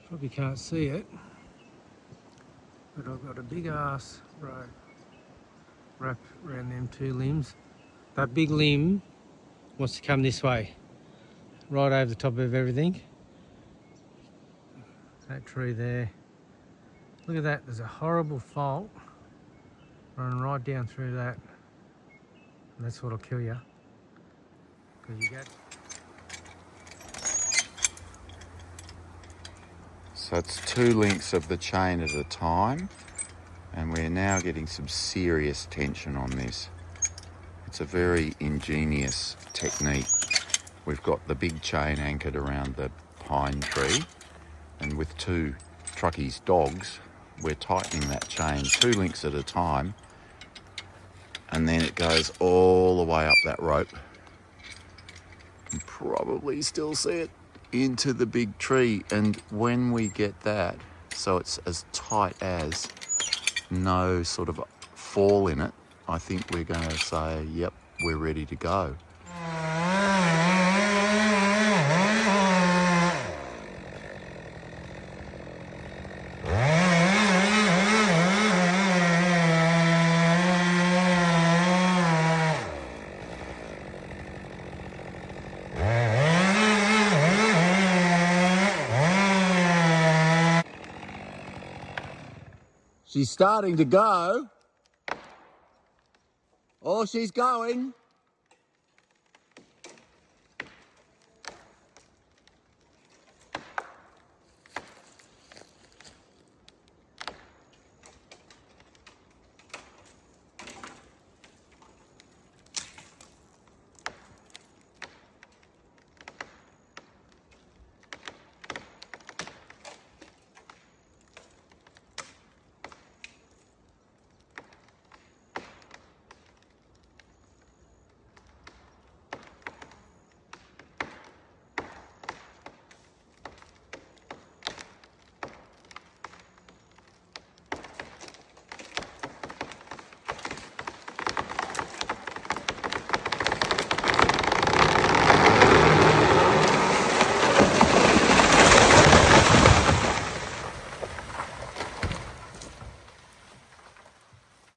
Probably can't see it, but I've got a big ass rope wrap around them two limbs. That big limb wants to come this way, right over the top of everything. That tree there. Look at that, there's a horrible fault running right down through that. And that's what'll kill you. Because you get... So it's 2 links of the chain at a time, and we're now getting some serious tension on this. It's a very ingenious technique. We've got the big chain anchored around the pine tree, and with 2 truckies' dogs, we're tightening that chain 2 links at a time, and then it goes all the way up that rope. You can probably still see it into the big tree, and when we get that, so it's as tight as, no sort of fall in it, I think we're going to say, yep, we're ready to go. She's starting to go. Oh, she's going.